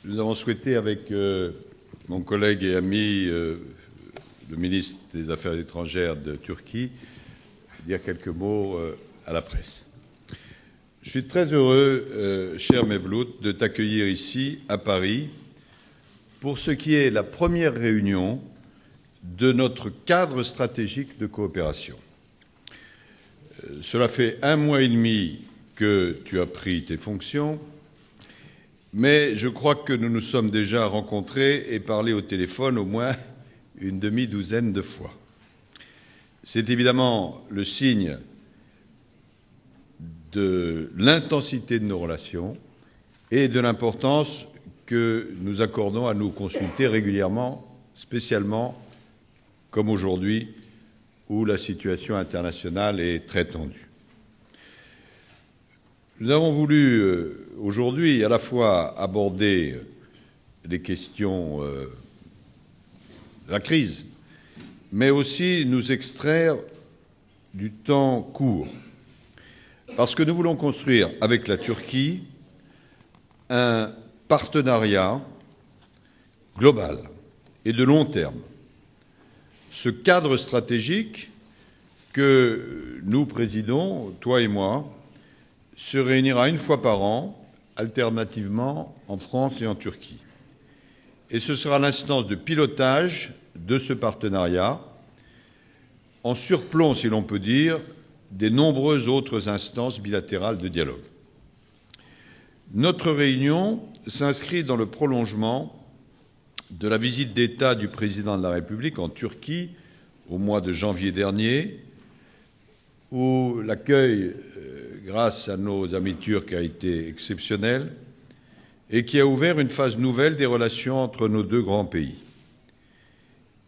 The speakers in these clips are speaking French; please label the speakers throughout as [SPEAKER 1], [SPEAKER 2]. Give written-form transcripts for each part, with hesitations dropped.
[SPEAKER 1] Nous avons souhaité, avec mon collègue et ami, le ministre des Affaires étrangères de Turquie, dire quelques mots à la presse. Je suis très heureux, cher Mevlut, de t'accueillir ici, à Paris, pour ce qui est la première réunion de notre cadre stratégique de coopération. Cela fait 1 mois et demi que tu as pris tes fonctions, mais je crois que nous nous sommes déjà rencontrés et parlé au téléphone au moins une demi-douzaine de fois. C'est évidemment le signe de l'intensité de nos relations et de l'importance que nous accordons à nous consulter régulièrement, spécialement comme aujourd'hui, où la situation internationale est très tendue. Nous avons voulu aujourd'hui à la fois aborder les questions de la crise, mais aussi nous extraire du temps court, parce que nous voulons construire avec la Turquie un partenariat global et de long terme. Ce cadre stratégique que nous présidons, toi et moi, se réunira 1 fois par an, alternativement en France et en Turquie. Et ce sera l'instance de pilotage de ce partenariat, en surplomb, si l'on peut dire, des nombreuses autres instances bilatérales de dialogue. Notre réunion s'inscrit dans le prolongement de la visite d'État du président de la République en Turquie au mois de janvier dernier, où l'accueil, grâce à nos amis turcs, a été exceptionnel et qui a ouvert une phase nouvelle des relations entre nos 2 grands pays.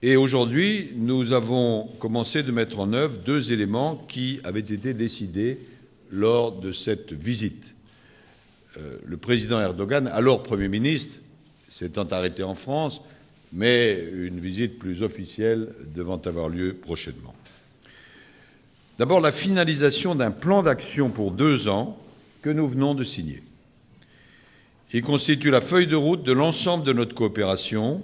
[SPEAKER 1] Et aujourd'hui, nous avons commencé de mettre en œuvre 2 éléments qui avaient été décidés lors de cette visite. Le président Erdogan, alors Premier ministre, s'étant arrêté en France, mais une visite plus officielle devant avoir lieu prochainement. D'abord, la finalisation d'un plan d'action pour 2 ans que nous venons de signer. Il constitue la feuille de route de l'ensemble de notre coopération,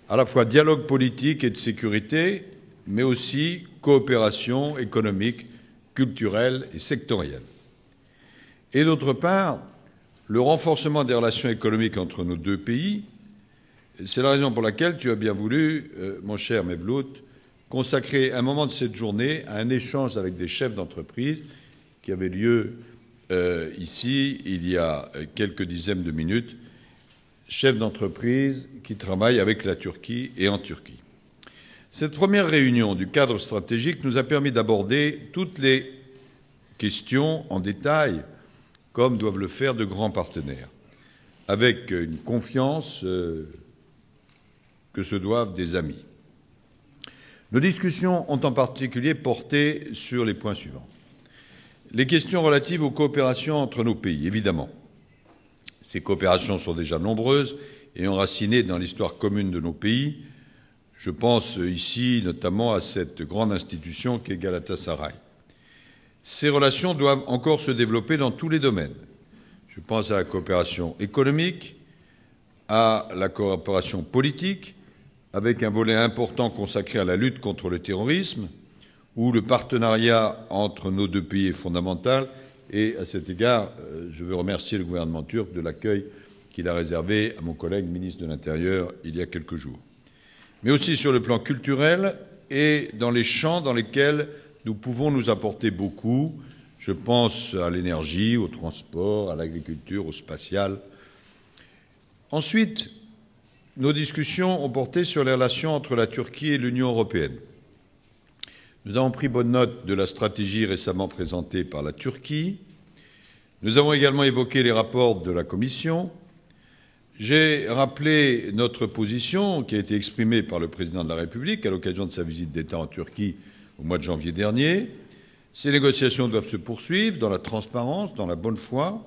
[SPEAKER 1] à la fois dialogue politique et de sécurité, mais aussi coopération économique, culturelle et sectorielle. Et d'autre part, le renforcement des relations économiques entre nos 2 pays. C'est la raison pour laquelle tu as bien voulu, mon cher Mevlut, consacrer un moment de cette journée à un échange avec des chefs d'entreprise qui avait lieu ici il y a quelques dizaines de minutes, chefs d'entreprise qui travaillent avec la Turquie et en Turquie. Cette première réunion du cadre stratégique nous a permis d'aborder toutes les questions en détail, comme doivent le faire de grands partenaires, avec une confiance que se doivent des amis. Nos discussions ont en particulier porté sur les points suivants. Les questions relatives aux coopérations entre nos pays, évidemment. Ces coopérations sont déjà nombreuses et enracinées dans l'histoire commune de nos pays. Je pense ici notamment à cette grande institution qu'est Galatasaray. Ces relations doivent encore se développer dans tous les domaines. Je pense à la coopération économique, à la coopération politique, avec un volet important consacré à la lutte contre le terrorisme, où le partenariat entre nos 2 pays est fondamental. Et à cet égard, je veux remercier le gouvernement turc de l'accueil qu'il a réservé à mon collègue ministre de l'Intérieur il y a quelques jours. Mais aussi sur le plan culturel et dans les champs dans lesquels nous pouvons nous apporter beaucoup. Je pense à l'énergie, au transport, à l'agriculture, au spatial. Ensuite, nos discussions ont porté sur les relations entre la Turquie et l'Union européenne. Nous avons pris bonne note de la stratégie récemment présentée par la Turquie. Nous avons également évoqué les rapports de la Commission. J'ai rappelé notre position qui a été exprimée par le président de la République à l'occasion de sa visite d'État en Turquie au mois de janvier dernier. Ces négociations doivent se poursuivre dans la transparence, dans la bonne foi,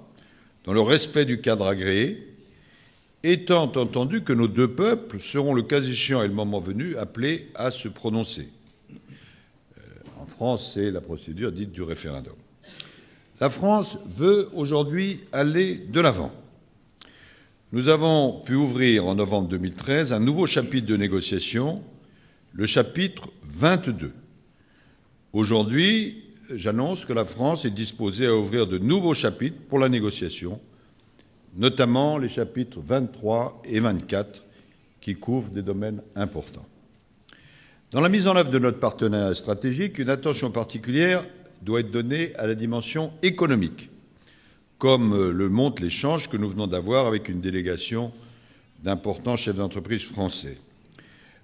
[SPEAKER 1] dans le respect du cadre agréé, étant entendu que nos 2 peuples seront, le cas échéant et le moment venu, appelés à se prononcer. En France, c'est la procédure dite du référendum. La France veut aujourd'hui aller de l'avant. nous avons pu ouvrir en novembre 2013 un nouveau chapitre de négociation, le chapitre 22. Aujourd'hui, j'annonce que la France est disposée à ouvrir de nouveaux chapitres pour la négociation, notamment les chapitres 23 et 24, qui couvrent des domaines importants. Dans la mise en œuvre de notre partenariat stratégique, une attention particulière doit être donnée à la dimension économique, comme le montre l'échange que nous venons d'avoir avec une délégation d'importants chefs d'entreprise français.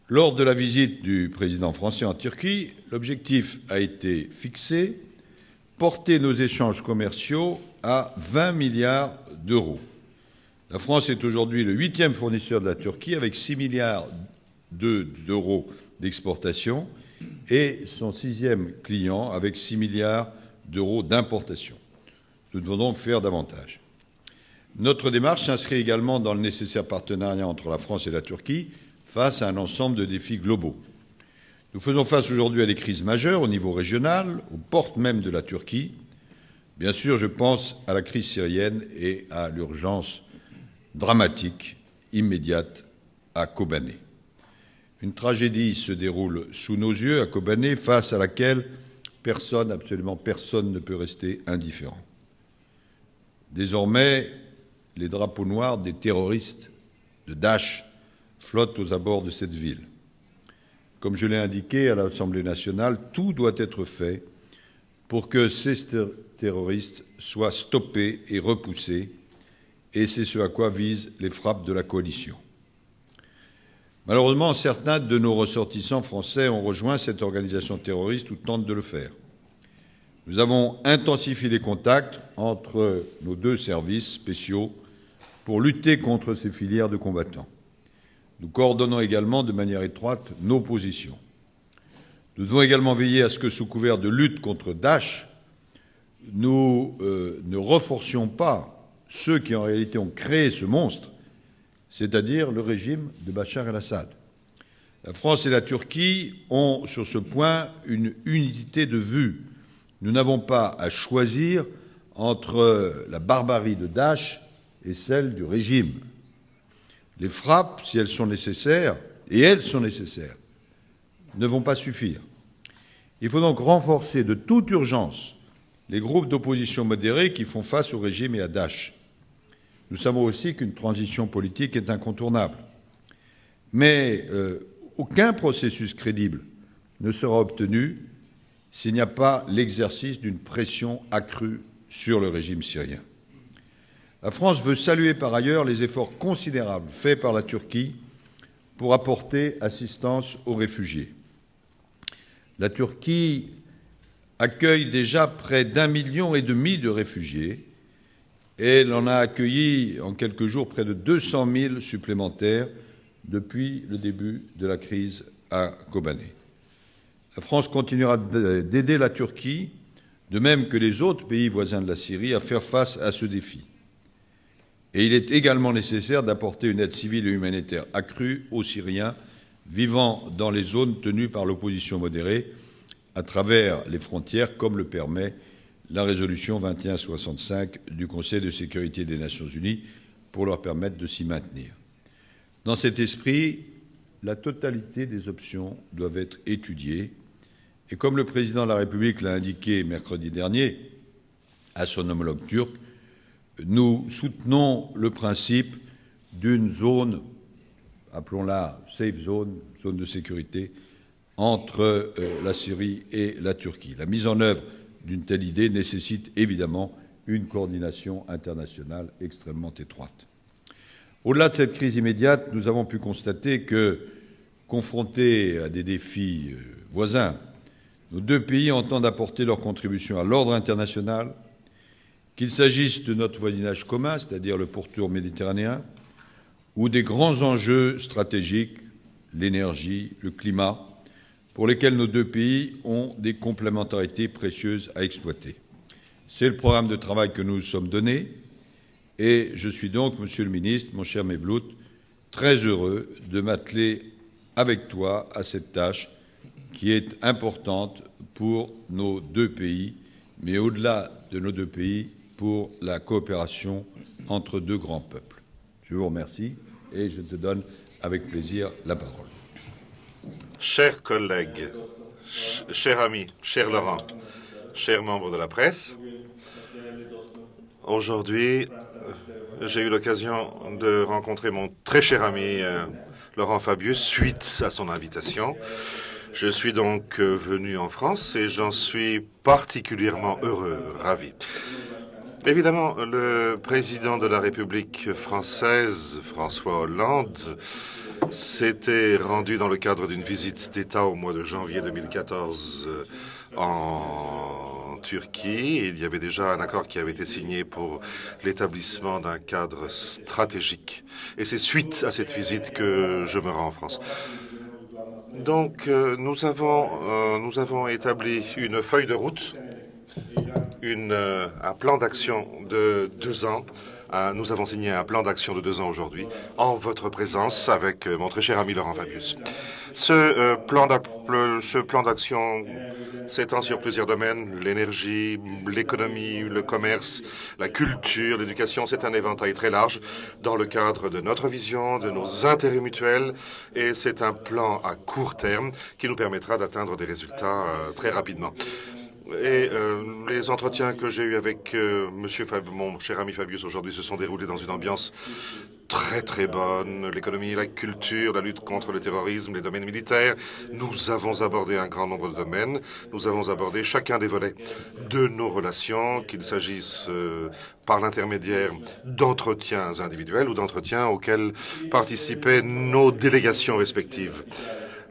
[SPEAKER 1] Lors de la visite du président français en Turquie, l'objectif a été fixé, porter nos échanges commerciaux à 20 milliards d'euros. La France est aujourd'hui le 8e fournisseur de la Turquie avec 6 milliards d'euros d'exportation et son 6e client avec 6 milliards d'euros d'importation. Nous devons donc faire davantage. Notre démarche s'inscrit également dans le nécessaire partenariat entre la France et la Turquie face à un ensemble de défis globaux. Nous faisons face aujourd'hui à des crises majeures au niveau régional, aux portes même de la Turquie. Bien sûr, je pense à la crise syrienne et à l'urgence dramatique, immédiate, à Kobané. Une tragédie se déroule sous nos yeux à Kobané, face à laquelle personne, absolument personne, ne peut rester indifférent. Désormais, les drapeaux noirs des terroristes de Daesh flottent aux abords de cette ville. Comme je l'ai indiqué à l'Assemblée nationale, tout doit être fait pour que ces terroristes soient stoppés et repoussés, et c'est ce à quoi visent les frappes de la coalition. Malheureusement, certains de nos ressortissants français ont rejoint cette organisation terroriste ou tentent de le faire. Nous avons intensifié les contacts entre nos deux services spéciaux pour lutter contre ces filières de combattants. Nous coordonnons également de manière étroite nos positions. Nous devons également veiller à ce que, sous couvert de lutte contre Daesh, nous ne renforcions pas ceux qui, en réalité, ont créé ce monstre, c'est-à-dire le régime de Bachar el-Assad. La France et la Turquie ont, sur ce point, une unité de vue. Nous n'avons pas à choisir entre la barbarie de Daesh et celle du régime. Les frappes, si elles sont nécessaires, et elles sont nécessaires, ne vont pas suffire. Il faut donc renforcer de toute urgence les groupes d'opposition modérés qui font face au régime et à Daesh. Nous savons aussi qu'une transition politique est incontournable. Mais aucun processus crédible ne sera obtenu s'il n'y a pas l'exercice d'une pression accrue sur le régime syrien. La France veut saluer par ailleurs les efforts considérables faits par la Turquie pour apporter assistance aux réfugiés. La Turquie accueille déjà près d'1,5 million de réfugiés et elle en a accueilli en quelques jours près de 200 000 supplémentaires depuis le début de la crise à Kobané. La France continuera d'aider la Turquie, de même que les autres pays voisins de la Syrie, à faire face à ce défi. Et il est également nécessaire d'apporter une aide civile et humanitaire accrue aux Syriens vivant dans les zones tenues par l'opposition modérée à travers les frontières, comme le permet la résolution 2165 du Conseil de sécurité des Nations unies, pour leur permettre de s'y maintenir. Dans cet esprit, la totalité des options doivent être étudiées, et comme le président de la République l'a indiqué mercredi dernier à son homologue turc, nous soutenons le principe d'une zone, appelons-la safe zone, zone de sécurité, entre la Syrie et la Turquie. La mise en œuvre d'une telle idée nécessite évidemment une coordination internationale extrêmement étroite. Au-delà de cette crise immédiate, nous avons pu constater que, confrontés à des défis voisins, nos deux pays entendent apporter leur contribution à l'ordre international, qu'il s'agisse de notre voisinage commun, c'est-à-dire le pourtour méditerranéen, ou des grands enjeux stratégiques, l'énergie, le climat, pour lesquels nos deux pays ont des complémentarités précieuses à exploiter. C'est le programme de travail que nous nous sommes donné, et je suis donc, Monsieur le Ministre, mon cher Mevlut, très heureux de m'atteler avec toi à cette tâche qui est importante pour nos deux pays, mais au-delà de nos deux pays, pour la coopération entre deux grands peuples. Je vous remercie et je te donne avec plaisir la parole.
[SPEAKER 2] Chers collègues, chers amis, cher Laurent, chers membres de la presse, aujourd'hui, j'ai eu l'occasion de rencontrer mon très cher ami Laurent Fabius suite à son invitation. Je suis donc venu en France et j'en suis particulièrement heureux, ravi. Évidemment, le président de la République française, François Hollande, s'était rendu dans le cadre d'une visite d'État au mois de janvier 2014 en Turquie. Il y avait déjà un accord qui avait été signé pour l'établissement d'un cadre stratégique. Et c'est suite à cette visite que je me rends en France. Donc, nous avons établi une feuille de route, un plan d'action de 2 ans. Nous avons signé un plan d'action de 2 ans aujourd'hui, en votre présence, avec mon très cher ami Laurent Fabius. Ce plan d'action s'étend sur plusieurs domaines, l'énergie, l'économie, le commerce, la culture, l'éducation. C'est un éventail très large dans le cadre de notre vision, de nos intérêts mutuels, et c'est un plan à court terme qui nous permettra d'atteindre des résultats très rapidement. Et les entretiens que j'ai eus avec mon cher ami Fabius aujourd'hui se sont déroulés dans une ambiance très très bonne. L'économie, la culture, la lutte contre le terrorisme, les domaines militaires. Nous avons abordé un grand nombre de domaines. Nous avons abordé chacun des volets de nos relations, qu'il s'agisse par l'intermédiaire d'entretiens individuels ou d'entretiens auxquels participaient nos délégations respectives.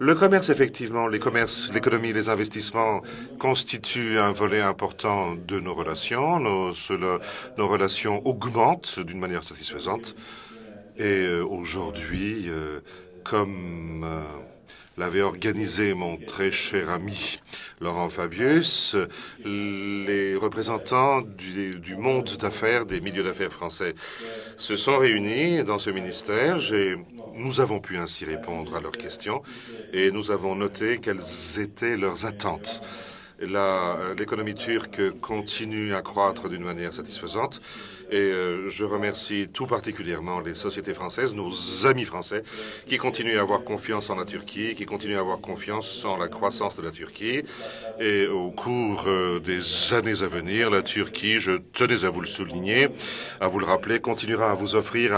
[SPEAKER 2] Le commerce, effectivement, l'économie, les investissements constituent un volet important de nos relations. Nos relations augmentent d'une manière satisfaisante. Et aujourd'hui, comme l'avait organisé mon très cher ami Laurent Fabius, les représentants du monde d'affaires, des milieux d'affaires français, se sont réunis dans ce ministère. Nous avons pu ainsi répondre à leurs questions et nous avons noté quelles étaient leurs attentes. L'économie turque continue à croître d'une manière satisfaisante et je remercie tout particulièrement les sociétés françaises, nos amis français, qui continuent à avoir confiance en la Turquie, qui continuent à avoir confiance en la croissance de la Turquie. Et au cours des années à venir, la Turquie, je tenais à vous le souligner, à vous le rappeler, continuera à vous offrir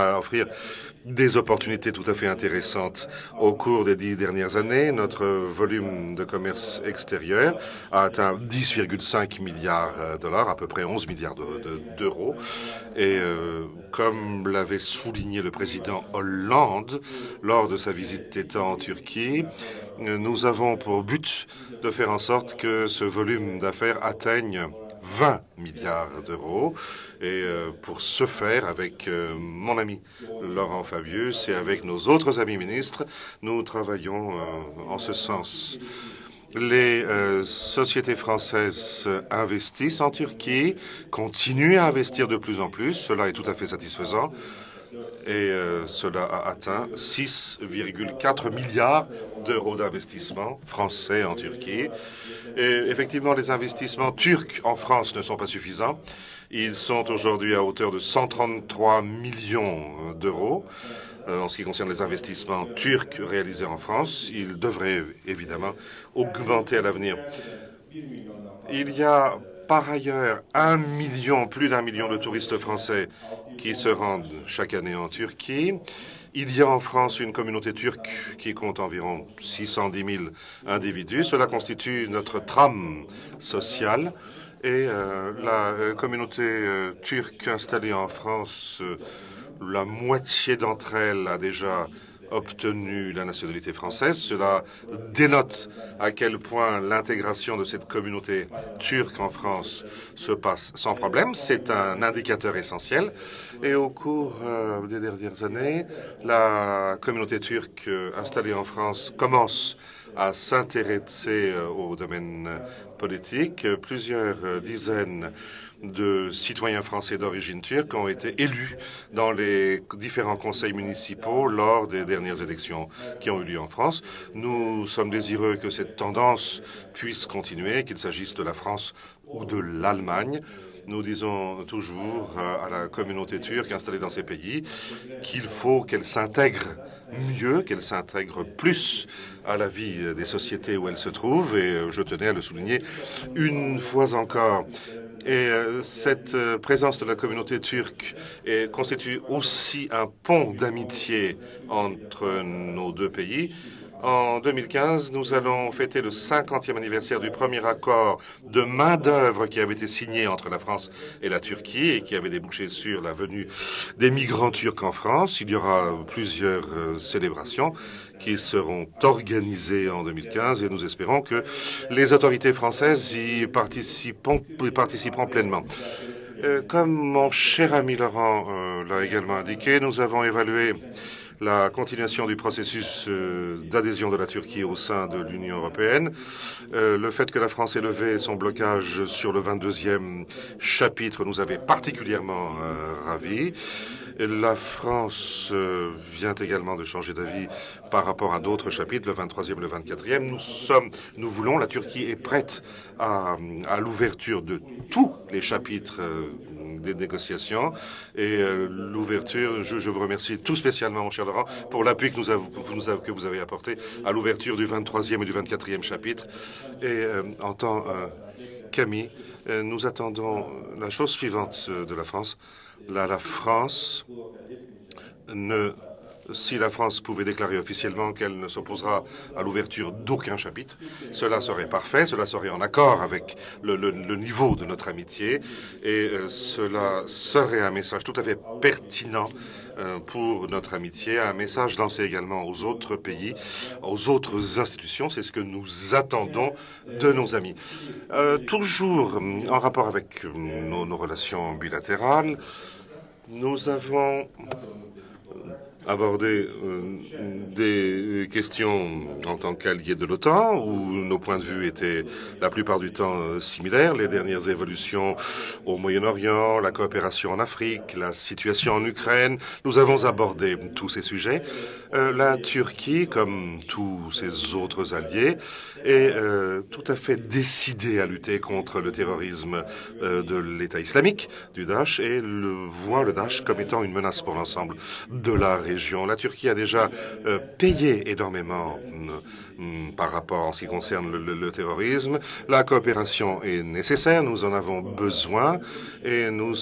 [SPEAKER 2] des opportunités tout à fait intéressantes. Au cours des 10 dernières années, notre volume de commerce extérieur a atteint 10,5 milliards de dollars, à peu près 11 milliards d'euros. Et comme l'avait souligné le président Hollande lors de sa visite d'État en Turquie, nous avons pour but de faire en sorte que ce volume d'affaires atteigne 20 milliards d'euros. Et pour ce faire, avec mon ami Laurent Fabius et avec nos autres amis ministres, nous travaillons en ce sens. Les sociétés françaises investissent en Turquie, continuent à investir de plus en plus. Cela est tout à fait satisfaisant. Et cela a atteint 6,4 milliards d'euros d'investissement français en Turquie. Et effectivement, les investissements turcs en France ne sont pas suffisants. Ils sont aujourd'hui à hauteur de 133 millions d'euros. En ce qui concerne les investissements turcs réalisés en France, ils devraient évidemment augmenter à l'avenir. Il y a par ailleurs plus d'1 million de touristes français qui se rendent chaque année en Turquie. Il y a en France une communauté turque qui compte environ 610 000 individus. Cela constitue notre trame sociale. Et la communauté turque installée en France, la moitié d'entre elles a déjà obtenu la nationalité française. Cela dénote à quel point l'intégration de cette communauté turque en France se passe sans problème. C'est un indicateur essentiel. Et au cours des dernières années, la communauté turque installée en France commence à s'intéresser au domaine politique. Plusieurs dizaines de citoyens français d'origine turque ont été élus dans les différents conseils municipaux lors des dernières élections qui ont eu lieu en France. Nous sommes désireux que cette tendance puisse continuer, qu'il s'agisse de la France ou de l'Allemagne. Nous disons toujours à la communauté turque installée dans ces pays qu'il faut qu'elle s'intègre mieux, qu'elle s'intègre plus à la vie des sociétés où elle se trouve, et je tenais à le souligner une fois encore. Et cette présence de la communauté turque constitue aussi un pont d'amitié entre nos deux pays. En 2015, nous allons fêter le 50e anniversaire du premier accord de main-d'œuvre qui avait été signé entre la France et la Turquie et qui avait débouché sur la venue des migrants turcs en France. Il y aura plusieurs célébrations qui seront organisées en 2015 et nous espérons que les autorités françaises y participeront pleinement. Comme mon cher ami Laurent l'a également indiqué, nous avons évalué la continuation du processus d'adhésion de la Turquie au sein de l'Union européenne, le fait que la France ait levé son blocage sur le 22e chapitre nous avait particulièrement ravis. La France vient également de changer d'avis par rapport à d'autres chapitres, le 23e, le 24e. Nous voulons, la Turquie est prête à l'ouverture de tous les chapitres des négociations. Et l'ouverture, je vous remercie tout spécialement, mon cher Laurent, pour l'appui que vous avez apporté à l'ouverture du 23e et du 24e chapitre. Et en tant qu'amis, nous attendons la chose suivante de la France. La France si la France pouvait déclarer officiellement qu'elle ne s'opposera à l'ouverture d'aucun chapitre, cela serait parfait, cela serait en accord avec le niveau de notre amitié, et cela serait un message tout à fait pertinent pour notre amitié, un message lancé également aux autres pays, aux autres institutions. C'est ce que nous attendons de nos amis. Toujours en rapport avec nos relations bilatérales, nous avons abordé des questions en tant qu'alliés de l'OTAN, où nos points de vue étaient la plupart du temps similaires. Les dernières évolutions au Moyen-Orient, la coopération en Afrique, la situation en Ukraine, nous avons abordé tous ces sujets. La Turquie, comme tous ses autres alliés, est tout à fait décidée à lutter contre le terrorisme de l'État islamique, du Daesh, et voit le Daesh comme étant une menace pour l'ensemble de la région. La Turquie a déjà payé énormément par rapport en ce qui concerne le terrorisme. La coopération est nécessaire, nous en avons besoin, et nous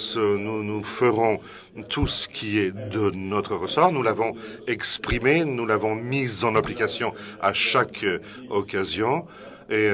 [SPEAKER 2] ferons tout ce qui est de notre ressort. Nous l'avons exprimé, nous l'avons mis en application à chaque occasion, et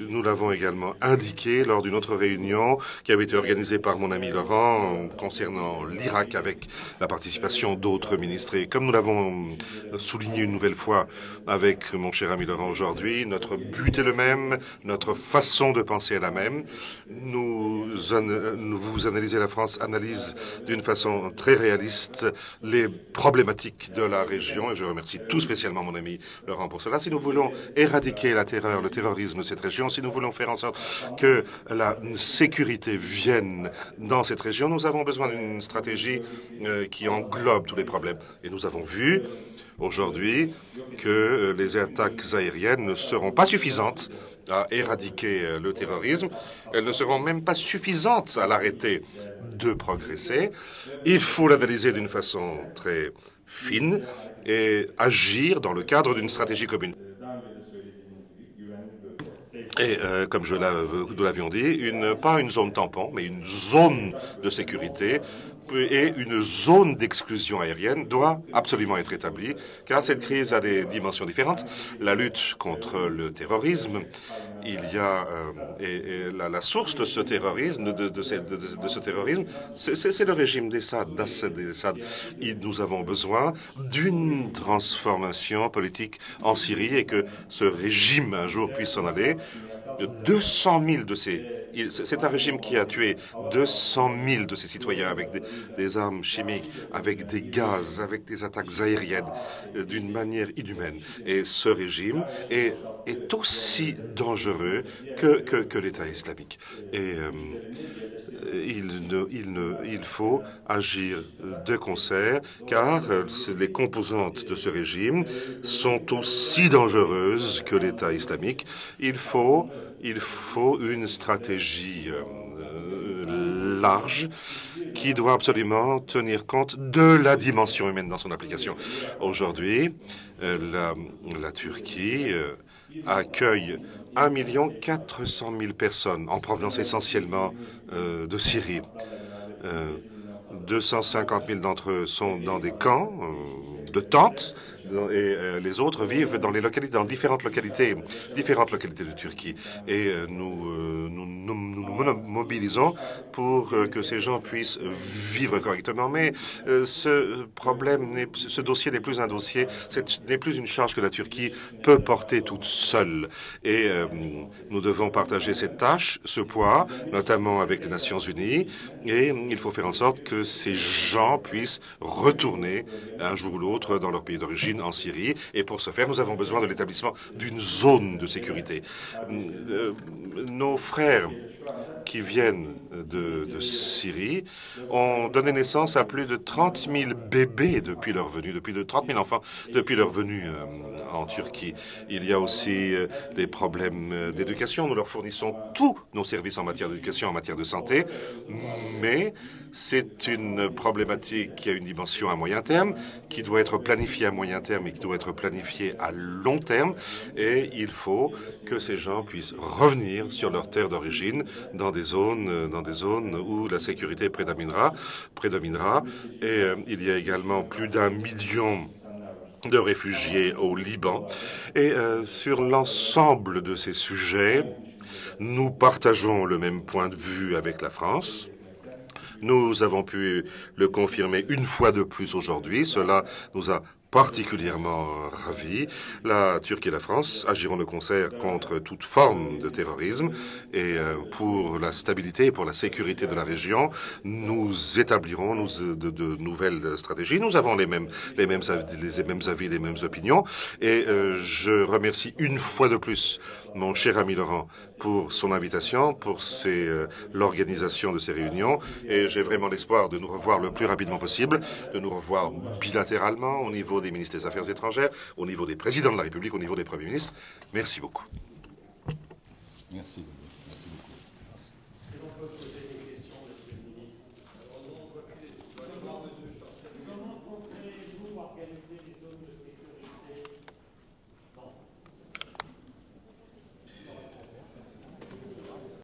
[SPEAKER 2] nous l'avons également indiqué lors d'une autre réunion qui avait été organisée par mon ami Laurent concernant l'Irak avec la participation d'autres ministres. Et comme nous l'avons souligné une nouvelle fois avec mon cher ami Laurent aujourd'hui, notre but est le même, notre façon de penser est la même. Vous analysez, la France analyse d'une façon très réaliste les problématiques de la région, et je remercie tout spécialement mon ami Laurent pour cela. Si nous voulons éradiquer le terrorisme de cette région, si nous voulons faire en sorte que la sécurité vienne dans cette région, nous avons besoin d'une stratégie qui englobe tous les problèmes. Et nous avons vu aujourd'hui que les attaques aériennes ne seront pas suffisantes à éradiquer le terrorisme. Elles ne seront même pas suffisantes à l'arrêter de progresser. Il faut l'analyser d'une façon très fine et agir dans le cadre d'une stratégie commune. Et comme nous l'avions dit, pas une zone tampon, mais une zone de sécurité et une zone d'exclusion aérienne doit absolument être établie, car cette crise a des dimensions différentes. La lutte contre le terrorisme, il y a la source de ce terrorisme, c'est le régime d'Assad. Nous avons besoin d'une transformation politique en Syrie et que ce régime un jour puisse s'en aller. 200 000 de ces... C'est un régime qui a tué 200 000 de ses citoyens avec des armes chimiques, avec des gaz, avec des attaques aériennes, d'une manière inhumaine. Et ce régime est aussi dangereux que l'État islamique. Et il faut agir de concert, car les composantes de ce régime sont aussi dangereuses que l'État islamique. Il faut Il faut une stratégie large qui doit absolument tenir compte de la dimension humaine dans son application. Aujourd'hui, la Turquie accueille 1 400 000 personnes en provenance essentiellement de Syrie. 250 000 d'entre eux sont dans des camps de tentes et les autres vivent dans différentes localités de Turquie. Et nous mobilisons pour que ces gens puissent vivre correctement. Mais ce dossier n'est plus un dossier, ce n'est plus une charge que la Turquie peut porter toute seule. Et nous devons partager cette tâche, ce poids, notamment avec les Nations Unies. Et il faut faire en sorte que ces gens puissent retourner un jour ou l'autre dans leur pays d'origine, en Syrie. Et pour ce faire, nous avons besoin de l'établissement d'une zone de sécurité. Nos frères qui viennent de Syrie ont donné naissance à plus de 30 000 bébés depuis leur venue, depuis de 30 000 enfants depuis leur venue en Turquie. Il y a aussi des problèmes d'éducation. Nous leur fournissons tous nos services en matière d'éducation, en matière de santé, mais c'est une problématique qui a une dimension à moyen terme, qui doit être planifiée à moyen terme et qui doit être planifiée à long terme. Et il faut que ces gens puissent revenir sur leur terre d'origine dans des zones où la sécurité prédominera. Et il y a également plus d'1 million de réfugiés au Liban. Et sur l'ensemble de ces sujets, nous partageons le même point de vue avec la France. Nous avons pu le confirmer une fois de plus aujourd'hui. Cela nous a particulièrement ravis. La Turquie et la France agiront de concert contre toute forme de terrorisme et pour la stabilité et pour la sécurité de la région, nous établirons de nouvelles stratégies. Nous avons les mêmes avis, les mêmes opinions et je remercie une fois de plus mon cher ami Laurent pour son invitation, pour l'organisation de ces réunions. Et j'ai vraiment l'espoir de nous revoir le plus rapidement possible, de nous revoir bilatéralement au niveau des ministres des Affaires étrangères, au niveau des présidents de la République, au niveau des premiers ministres. Merci beaucoup.
[SPEAKER 1] Merci.